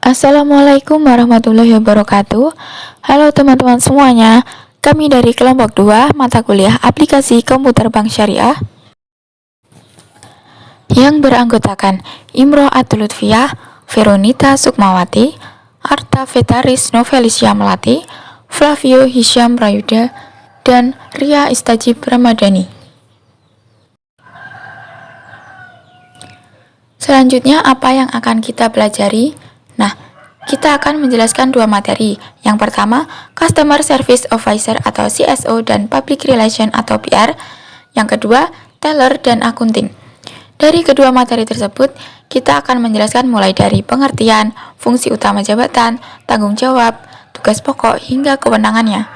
Assalamualaikum warahmatullahi wabarakatuh. Halo teman-teman semuanya. Kami dari kelompok 2 mata kuliah aplikasi komputer bank syariah yang beranggotakan Imroh Atulutfiah, Veronita Sukmawati, Arta Vetaris Novelisya Melati, Flavio Hisyam Rayuda, dan Ria Istajib Ramadhani. Selanjutnya apa yang akan kita pelajari? Nah, kita akan menjelaskan dua materi. Yang pertama, Customer Service Officer atau CSO dan Public Relation atau PR. Yang kedua, Teller dan Akunting. Dari kedua materi tersebut, kita akan menjelaskan mulai dari pengertian, fungsi utama jabatan, tanggung jawab, tugas pokok, hingga kewenangannya.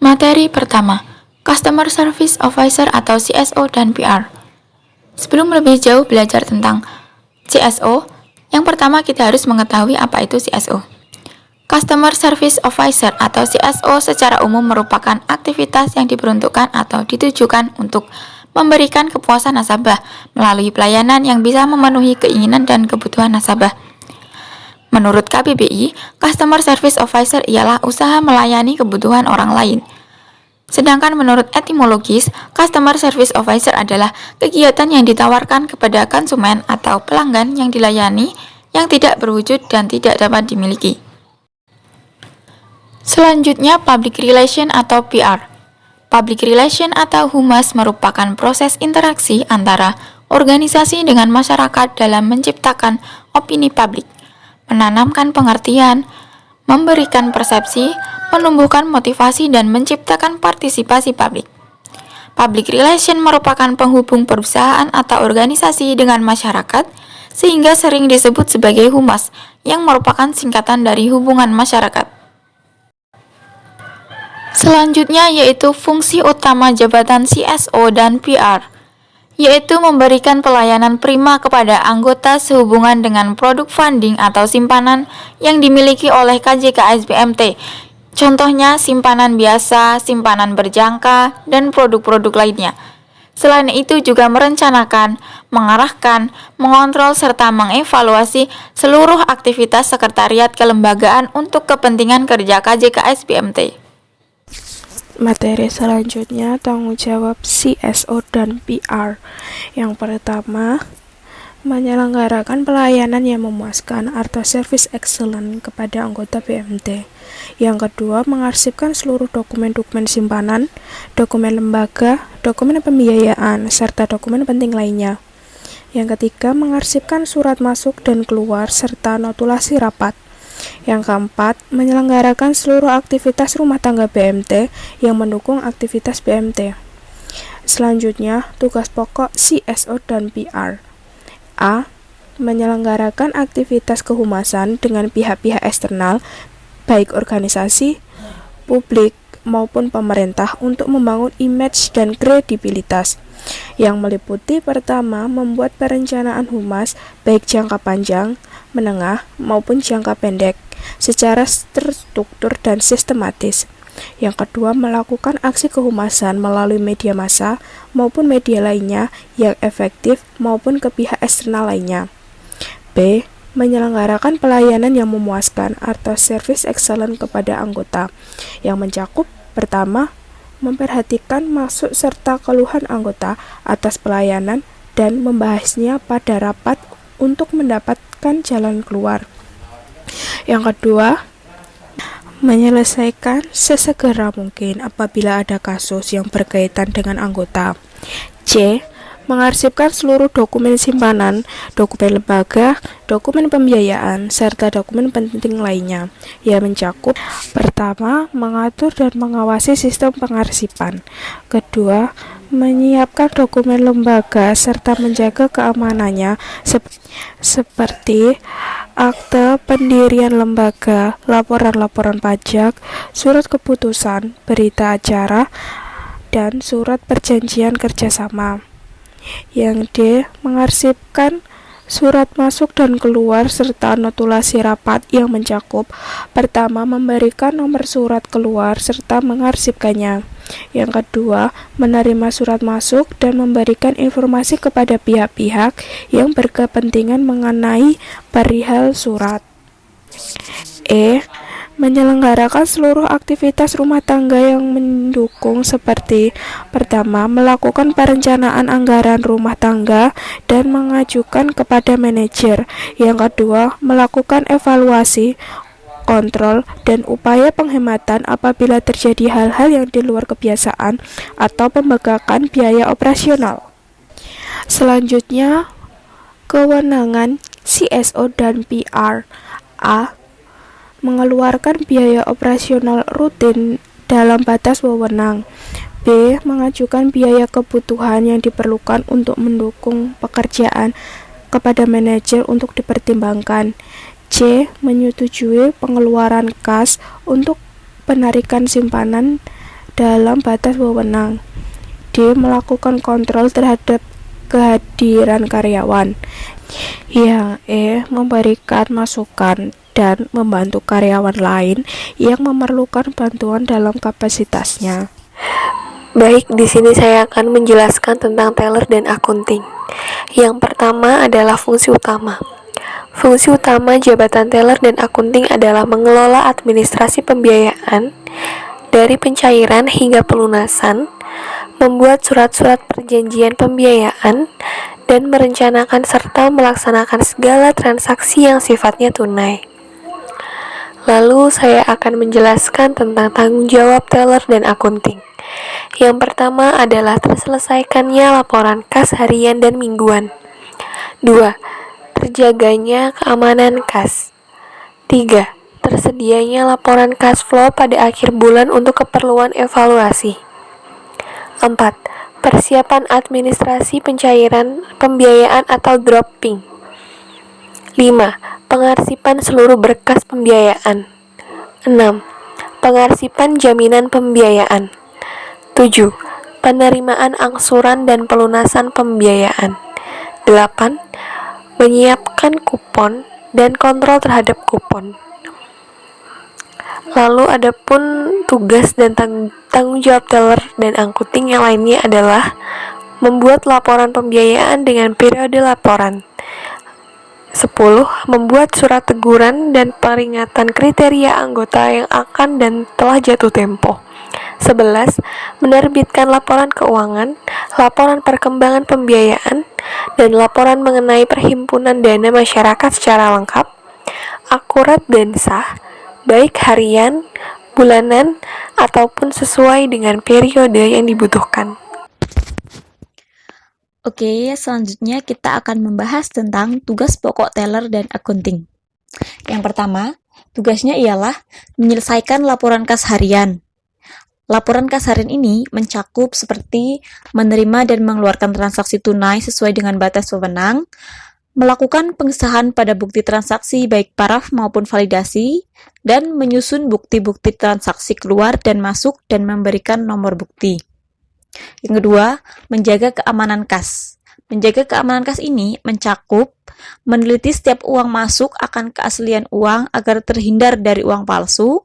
Materi pertama, Customer Service Officer atau CSO dan PR. Sebelum lebih jauh belajar tentang CSO, yang pertama kita harus mengetahui apa itu CSO. Customer Service Officer atau CSO secara umum merupakan aktivitas yang diperuntukkan atau ditujukan untuk memberikan kepuasan nasabah melalui pelayanan yang bisa memenuhi keinginan dan kebutuhan nasabah. Menurut KBBI, Customer Service Officer ialah usaha melayani kebutuhan orang lain. Sedangkan menurut etimologis, Customer Service Officer adalah kegiatan yang ditawarkan kepada konsumen atau pelanggan yang dilayani yang tidak berwujud dan tidak dapat dimiliki. Selanjutnya, Public Relation atau PR. Public Relation atau humas merupakan proses interaksi antara organisasi dengan masyarakat dalam menciptakan opini publik, menanamkan pengertian, memberikan persepsi, menumbuhkan motivasi, dan menciptakan partisipasi publik. Public Relation merupakan penghubung perusahaan atau organisasi dengan masyarakat, sehingga sering disebut sebagai humas, yang merupakan singkatan dari hubungan masyarakat. Selanjutnya yaitu fungsi utama jabatan CSO dan PR, yaitu memberikan pelayanan prima kepada anggota sehubungan dengan produk funding atau simpanan yang dimiliki oleh KJK SBMT. Contohnya simpanan biasa, simpanan berjangka, dan produk-produk lainnya. Selain itu juga merencanakan, mengarahkan, mengontrol, serta mengevaluasi seluruh aktivitas sekretariat kelembagaan untuk kepentingan kerja KJK SBMT. Materi selanjutnya tanggung jawab CSO dan PR. Yang pertama, menyelenggarakan pelayanan yang memuaskan atau service excellent kepada anggota BMT. Yang kedua, mengarsipkan seluruh dokumen-dokumen simpanan, dokumen lembaga, dokumen pembiayaan, serta dokumen penting lainnya. Yang ketiga, mengarsipkan surat masuk dan keluar serta notulasi rapat. Yang keempat, menyelenggarakan seluruh aktivitas rumah tangga BMT yang mendukung aktivitas BMT. Selanjutnya, tugas pokok CSO dan PR. A. Menyelenggarakan aktivitas kehumasan dengan pihak-pihak eksternal, baik organisasi, publik, maupun pemerintah untuk membangun image dan kredibilitas, yang meliputi pertama, membuat perencanaan humas baik jangka panjang, menengah, maupun jangka pendek secara terstruktur dan sistematis. Yang kedua, melakukan aksi kehumasan melalui media massa maupun media lainnya yang efektif maupun ke pihak eksternal lainnya. B. Menyelenggarakan pelayanan yang memuaskan atau service excellent kepada anggota, yang mencakup pertama, memperhatikan maksud serta keluhan anggota atas pelayanan dan membahasnya pada rapat untuk mendapatkan jalan keluar. Yang kedua, menyelesaikan sesegera mungkin apabila ada kasus yang berkaitan dengan anggota. C. Mengarsipkan seluruh dokumen simpanan, dokumen lembaga, dokumen pembiayaan, serta dokumen penting lainnya, yang mencakup pertama, mengatur dan mengawasi sistem pengarsipan. Kedua, menyiapkan dokumen lembaga serta menjaga keamanannya seperti akte pendirian lembaga, laporan-laporan pajak, surat keputusan, berita acara, dan surat perjanjian kerjasama. Yang D. Mengarsipkan surat masuk dan keluar serta notulasi rapat yang mencakup pertama, memberikan nomor surat keluar serta mengarsipkannya. Yang kedua, menerima surat masuk dan memberikan informasi kepada pihak-pihak yang berkepentingan mengenai perihal surat. Menyelenggarakan seluruh aktivitas rumah tangga yang mendukung seperti pertama, melakukan perencanaan anggaran rumah tangga dan mengajukan kepada manajer. Yang kedua, melakukan evaluasi, kontrol, dan upaya penghematan apabila terjadi hal-hal yang di luar kebiasaan atau pembengkakan biaya operasional. Selanjutnya, kewenangan CSO dan PR. Mengeluarkan biaya operasional rutin dalam batas wewenang. B. Mengajukan biaya kebutuhan yang diperlukan untuk mendukung pekerjaan kepada manajer untuk dipertimbangkan. C. Menyetujui pengeluaran kas untuk penarikan simpanan dalam batas wewenang. D. Melakukan kontrol terhadap kehadiran karyawan. Yang memberikan masukan dan membantu karyawan lain yang memerlukan bantuan dalam kapasitasnya. Baik, di sini saya akan menjelaskan tentang teller dan akunting. Yang pertama adalah fungsi utama. Fungsi utama jabatan teller dan akunting adalah mengelola administrasi pembiayaan dari pencairan hingga pelunasan, membuat surat-surat perjanjian pembiayaan, dan merencanakan serta melaksanakan segala transaksi yang sifatnya tunai. Lalu saya akan menjelaskan tentang tanggung jawab teller dan akunting. Yang pertama adalah terselesaikannya laporan kas harian dan mingguan. 2. Terjaganya keamanan kas. 3. Tersedianya laporan cash flow pada akhir bulan untuk keperluan evaluasi. 4. Persiapan administrasi pencairan pembiayaan atau dropping. 5. Pengarsipan seluruh berkas pembiayaan. 6. Pengarsipan jaminan pembiayaan. 7. Penerimaan angsuran dan pelunasan pembiayaan. 8. Menyiapkan kupon dan kontrol terhadap kupon. Lalu adapun tugas dan tanggung jawab teller dan akunting yang lainnya adalah membuat laporan pembiayaan dengan periode laporan. 10. Membuat surat teguran dan peringatan kriteria anggota yang akan dan telah jatuh tempo. 11. Menerbitkan laporan keuangan, laporan perkembangan pembiayaan, dan laporan mengenai perhimpunan dana masyarakat secara lengkap, akurat dan sah, baik harian, bulanan, ataupun sesuai dengan periode yang dibutuhkan. Oke, selanjutnya kita akan membahas tentang tugas pokok teller dan akunting. Yang pertama, tugasnya ialah menyelesaikan laporan kas harian. Laporan kas harian ini mencakup seperti menerima dan mengeluarkan transaksi tunai sesuai dengan batas wewenang, melakukan pengesahan pada bukti transaksi baik paraf maupun validasi, dan menyusun bukti-bukti transaksi keluar dan masuk dan memberikan nomor bukti. Yang kedua, menjaga keamanan kas. Menjaga keamanan kas ini mencakup meneliti setiap uang masuk akan keaslian uang agar terhindar dari uang palsu,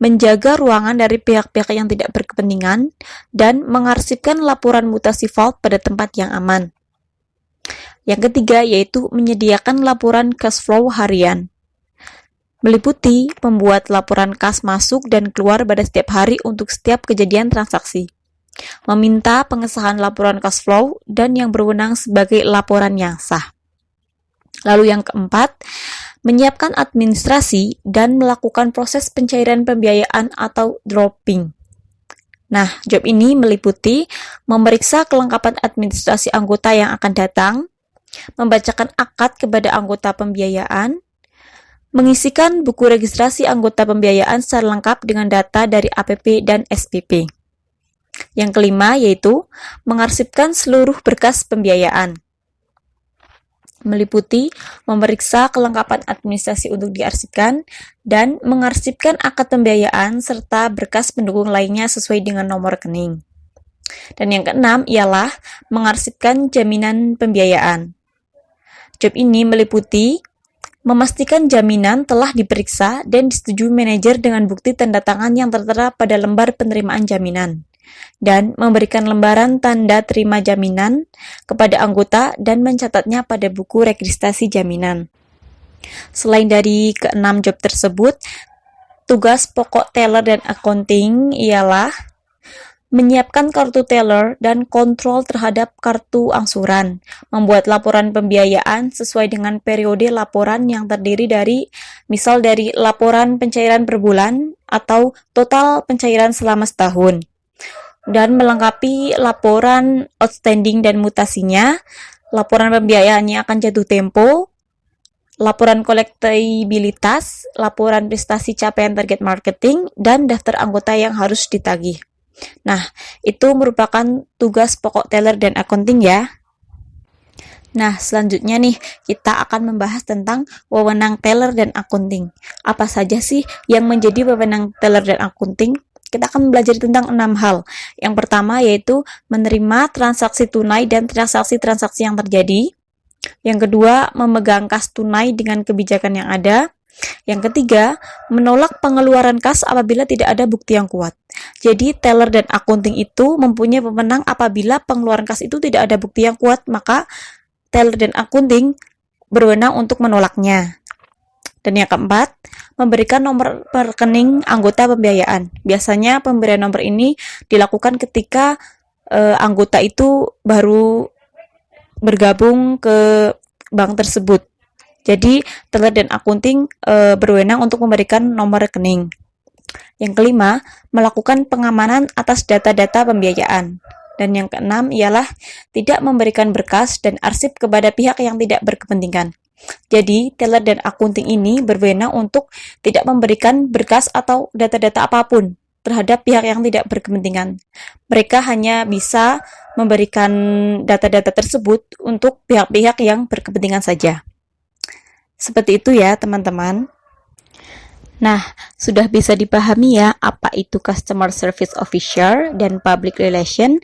menjaga ruangan dari pihak-pihak yang tidak berkepentingan, dan mengarsipkan laporan mutasi vault pada tempat yang aman. Yang ketiga yaitu menyediakan laporan cash flow harian. Meliputi membuat laporan kas masuk dan keluar pada setiap hari untuk setiap kejadian transaksi. Meminta pengesahan laporan cash flow dan yang berwenang sebagai laporan yang sah. Lalu yang keempat, menyiapkan administrasi dan melakukan proses pencairan pembiayaan atau dropping. Nah, job ini meliputi memeriksa kelengkapan administrasi anggota yang akan datang, membacakan akad kepada anggota pembiayaan, mengisikan buku registrasi anggota pembiayaan secara lengkap dengan data dari APP dan SPP. Yang kelima yaitu mengarsipkan seluruh berkas pembiayaan. Meliputi memeriksa kelengkapan administrasi untuk diarsipkan dan mengarsipkan akad pembiayaan serta berkas pendukung lainnya sesuai dengan nomor rekening. Dan yang keenam ialah mengarsipkan jaminan pembiayaan. Job ini meliputi memastikan jaminan telah diperiksa dan disetujui manajer dengan bukti tanda tangan yang tertera pada lembar penerimaan jaminan. dan memberikan lembaran tanda terima jaminan kepada anggota dan mencatatnya pada buku registrasi jaminan. Selain dari keenam job tersebut, tugas pokok teller dan accounting ialah menyiapkan kartu teller dan kontrol terhadap kartu angsuran, membuat laporan pembiayaan sesuai dengan periode laporan yang terdiri dari, misal dari laporan pencairan per bulan atau total pencairan selama setahun, dan melengkapi laporan outstanding dan mutasinya, laporan pembiayaannya akan jatuh tempo, laporan kolektabilitas, laporan prestasi capaian target marketing, dan daftar anggota yang harus ditagih. Nah, itu merupakan tugas pokok teller dan accounting ya. Nah, selanjutnya nih, kita akan membahas tentang wewenang teller dan accounting. Apa saja sih yang menjadi wewenang teller dan accounting? Kita akan belajar tentang 6 hal. Yang pertama yaitu menerima transaksi tunai dan transaksi-transaksi yang terjadi. Yang kedua, memegang kas tunai dengan kebijakan yang ada. Yang ketiga, menolak pengeluaran kas apabila tidak ada bukti yang kuat. Jadi, teller dan accounting itu mempunyai wewenang apabila pengeluaran kas itu tidak ada bukti yang kuat, maka teller dan accounting berwenang untuk menolaknya. Dan yang keempat, memberikan nomor rekening anggota pembiayaan. Biasanya pemberian nomor ini dilakukan ketika anggota itu baru bergabung ke bank tersebut. Jadi, teller dan accounting berwenang untuk memberikan nomor rekening. Yang kelima, melakukan pengamanan atas data-data pembiayaan. Dan yang keenam ialah tidak memberikan berkas dan arsip kepada pihak yang tidak berkepentingan. Jadi, teller dan accounting ini berwenang untuk tidak memberikan berkas atau data-data apapun terhadap pihak yang tidak berkepentingan. Mereka hanya bisa memberikan data-data tersebut untuk pihak-pihak yang berkepentingan saja. Seperti itu ya, teman-teman. Nah, sudah bisa dipahami ya apa itu Customer Service Officer dan Public Relation,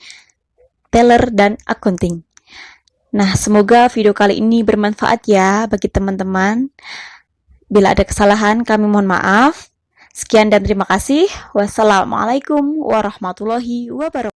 Teller, dan Accounting. Nah, semoga video kali ini bermanfaat ya bagi teman-teman. Bila ada kesalahan, kami mohon maaf. Sekian dan terima kasih. Wassalamualaikum warahmatullahi wabarakatuh.